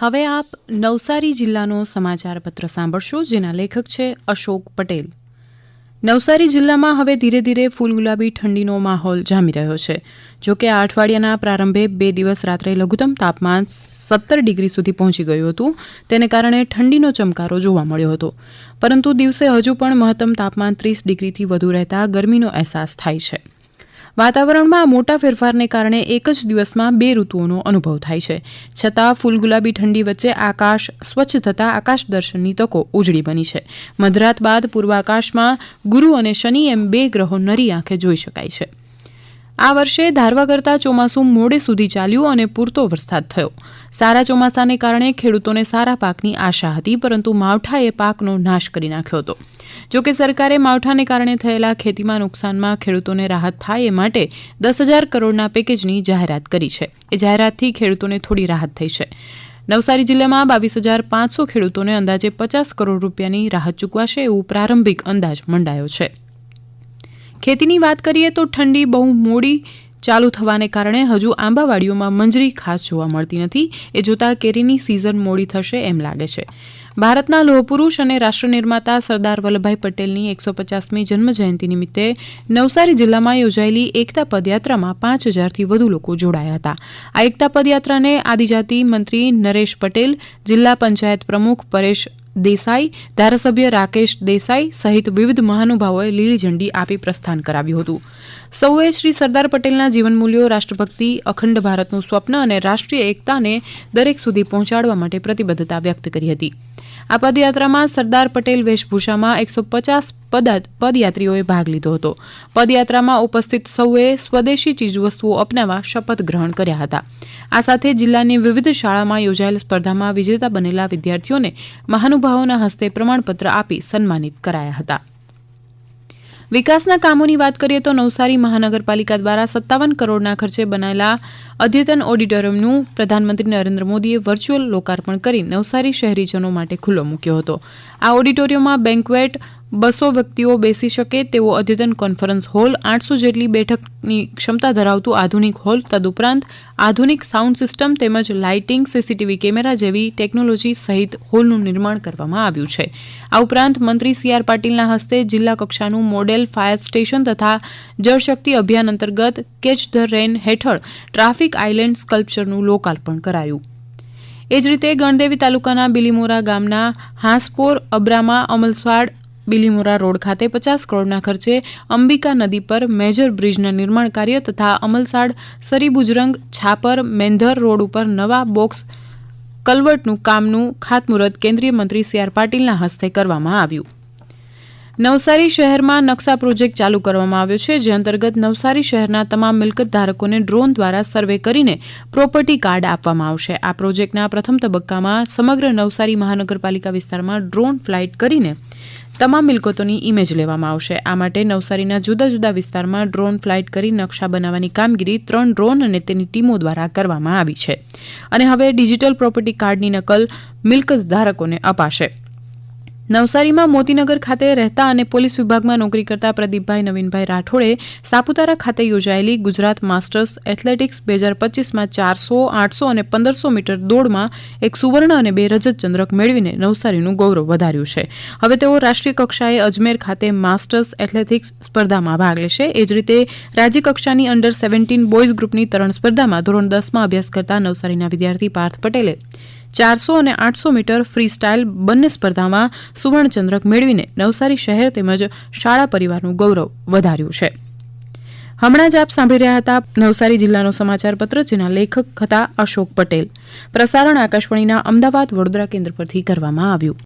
હવે આપ નવસારી જિલ્લાનો સમાચાર પત્ર સાંભળશો, જેના લેખક છે અશોક પટેલ. નવસારી જિલ્લામાં હવે ધીરે ધીરે ફૂલગુલાબી ઠંડીનો માહોલ જામી રહ્યો છે. જોકે આ અઠવાડિયાના પ્રારંભે 2 દિવસ રાત્રે લઘુત્તમ તાપમાન 17 ડિગ્રી સુધી પહોંચી ગયું હતું. તેને કારણે ઠંડીનો ચમકારો જોવા મળ્યો હતો, પરંતુ દિવસે હજુ પણ મહત્તમ તાપમાન 30 ડિગ્રીથી વધુ રહેતા ગરમીનો અહેસાસ થાય છે. વાતાવરણમાં મોટા ફેરફારને કારણે એક જ દિવસમાં 2 ઋતુઓનો અનુભવ થાય છે. છતાં ફૂલગુલાબી ઠંડી વચ્ચે આકાશ સ્વચ્છ થતાં આકાશ દર્શનની તકો ઉજળી બની છે. મધરાત બાદ પૂર્વ આકાશમાં ગુરુ અને શનિ એમ 2 ગ્રહો નરી આંખે જોઈ શકાય છે. આ વર્ષે ધારવા કરતાં ચોમાસું મોડે સુધી ચાલ્યું અને પૂરતો વરસાદ થયો. સારા ચોમાસાને કારણે ખેડૂતોને સારા પાકની આશા હતી, પરંતુ માવઠાએ પાકનો નાશ કરી નાખ્યો હતો. જોકે સરકારે માવઠાને કારણે થયેલા ખેતીમાં નુકસાનમાં ખેડૂતોને રાહત થાય એ માટે 10,000 કરોડના પેકેજની જાહેરાત કરી છે. એ જાહેરાતથી ખેડૂતોને થોડી રાહત થઈ છે. નવસારી જિલ્લામાં 22,500 ખેડૂતોને અંદાજે 50 કરોડ રૂપિયાની રાહત ચૂકવાશે એવું પ્રારંભિક અંદાજ મંડાયો છે. ખેતીની વાત કરીએ તો ઠંડી બહુ મોડી ચાલુ થવાને કારણે હજુ આંબાવાડીઓમાં મંજરી ખાસ જોવા મળતી નથી. એ જોતા કેરીની સિઝન મોડી થશે એમ લાગે છે. ભારતના લોહપુરુષ અને રાષ્ટ્ર નિર્માતા સરદાર વલ્લભભાઈ પટેલની 150મી જન્મજયંતિ નિમિત્તે નવસારી જિલ્લામાં યોજાયેલી એકતા પદયાત્રામાં 5,000થી વધુ લોકો જોડાયા હતા. આ એકતા પદયાત્રાને આદિજાતિ મંત્રી નરેશ પટેલ, જિલ્લા પંચાયત પ્રમુખ પરેશ દેસાઈ, ધારાસભ્ય રાકેશ દેસાઈ સહિત વિવિધ મહાનુભાવોએ લીલી ઝંડી આપી પ્રસ્થાન કરાવ્યું હતું. સૌએ શ્રી સરદાર પટેલના જીવન મૂલ્યો, રાષ્ટ્રભક્તિ, અખંડ ભારતનું સ્વપ્ન અને રાષ્ટ્રીય એકતાને દરેક સુધી પહોંચાડવા માટે પ્રતિબદ્ધતા વ્યક્ત કરી હતી. આ પદયાત્રામાં સરદાર પટેલ વેશભૂષામાં 150 પદયાત્રીઓએ ભાગ લીધો હતો. પદયાત્રામાં ઉપસ્થિત સૌએ સ્વદેશી ચીજવસ્તુઓ અપનાવવા શપથ ગ્રહણ કર્યા હતા. આ સાથે જિલ્લાની વિવિધ શાળામાં યોજાયેલ સ્પર્ધામાં વિજેતા બનેલા વિદ્યાર્થીઓને મહાનુભાવોના હસ્તે પ્રમાણપત્ર આપી સન્માનિત કરાયા હતા. વિકાસના કામોની વાત કરીએ તો નવસારી મહાનગરપાલિકા દ્વારા 57 કરોડના ખર્ચે બનાયેલા અદ્યતન ઓડિટોરિયમનું પ્રધાનમંત્રી નરેન્દ્ર મોદીએ વર્ચ્યુઅલ લોકાર્પણ કરી નવસારી શહેરીજનો માટે ખુલ્લો મૂક્યો હતો. આ ઓડિટોરિયમમાં બેન્ક્વેટ 200 વ્યક્તિઓ બેસી શકે તેવો અદ્યતન કોન્ફરન્સ હોલ, 800 જેટલી બેઠકની ક્ષમતા ધરાવતું આધુનિક હોલ, તદુપરાંત આધુનિક સાઉન્ડ સિસ્ટમ તેમજ લાઇટિંગ, સીસીટીવી કેમેરા જેવી ટેકનોલોજી સહિત હોલનું નિર્માણ કરવામાં આવ્યું છે. આ ઉપરાંત મંત્રી CR પાટીલના હસ્તે જિલ્લા કક્ષાનું મોડેલ ફાયર સ્ટેશન તથા જળશક્તિ અભિયાન અંતર્ગત કેચ ધ રેન હેઠળ ટ્રાફિક આઇલેન્ડ સ્કલ્પચરનું લોકાર્પણ કરાયું. એ જ રીતે ગણદેવી તાલુકાના બિલીમોરા ગામના હાંસપોર અબ્રામા અમલસાડ બિલીમોરા રોડ ખાતે 50 કરોડના ખર્ચે અંબિકા નદી પર મેજર બ્રિજના નિર્માણ કાર્ય તથા અમલસાડ સરીબુજરંગ છાપર મેંધર રોડ ઉપર નવા બોક્સ કલવર્ટનું કામનું ખાતમુહૂર્ત કેન્દ્રીય મંત્રી CR પાટીલના હસ્તે કરવામાં આવ્યું. નવસારી શહેરમાં નકશા પ્રોજેક્ટ ચાલુ કરવામાં આવ્યો છે, જે અંતર્ગત નવસારી શહેરના તમામ મિલકત ધારકોને ડ્રોન દ્વારા સર્વે કરીને પ્રોપર્ટી કાર્ડ આપવામાં આવશે. આ પ્રોજેક્ટના પ્રથમ તબક્કામાં સમગ્ર નવસારી મહાનગરપાલિકા વિસ્તારમાં ડ્રોન ફ્લાઇટ કરીને તમામ મિલકતોની ઇમેજ લેવામાં આવશે. આ માટે નવસારીના જુદા જુદા વિસ્તારમાં ડ્રોન ફ્લાઇટ કરી નકશા બનાવવાની કામગીરી 3 ડ્રોન અને તેની ટીમો દ્વારા કરવામાં આવી છે. અને હવે ડિજિટલ પ્રોપર્ટી કાર્ડની નકલ મિલકત ધારકોને અપાશે. નવસારીમાં મોતીનગર ખાતે રહેતા અને પોલીસ વિભાગમાં નોકરી કરતા પ્રદીપભાઈ નવીનભાઈ રાઠોડે સાપુતારા ખાતે યોજાયેલી ગુજરાત માસ્ટર્સ એથ્લેટિક્સ 2025માં 400, 800 અને 1500 મીટર દોડમાં 1 સુવર્ણ અને 2 રજત ચંદ્રક મેળવીને નવસારીનું ગૌરવ વધાર્યું છે. હવે તેઓ રાષ્ટ્રીય કક્ષાએ અજમેર ખાતે માસ્ટર્સ એથ્લેટિક્સ સ્પર્ધામાં ભાગ લેશે. એ જ રીતે રાજ્યકક્ષાની અંડર 17 બોયઝ ગ્રુપની તરણ સ્પર્ધામાં ધોરણ 10માં અભ્યાસ કરતા નવસારીના વિદ્યાર્થી પાર્થ પટેલે 400 અને 800 મીટર ફ્રી સ્ટાઇલ બંને સ્પર્ધામાં સુવર્ણચંદ્રક મેળવીને નવસારી શહેર તેમજ શાળા પરિવારનું ગૌરવ વધાર્યું છે. હમણાં જ આપ સાંભળી રહ્યા હતા નવસારી જિલ્લાનો સમાચાર પત્ર, જેના લેખક હતા અશોક પટેલ. પ્રસારણ આકાશવાણીના અમદાવાદ વડોદરા કેન્દ્ર પરથી કરવામાં આવ્યું.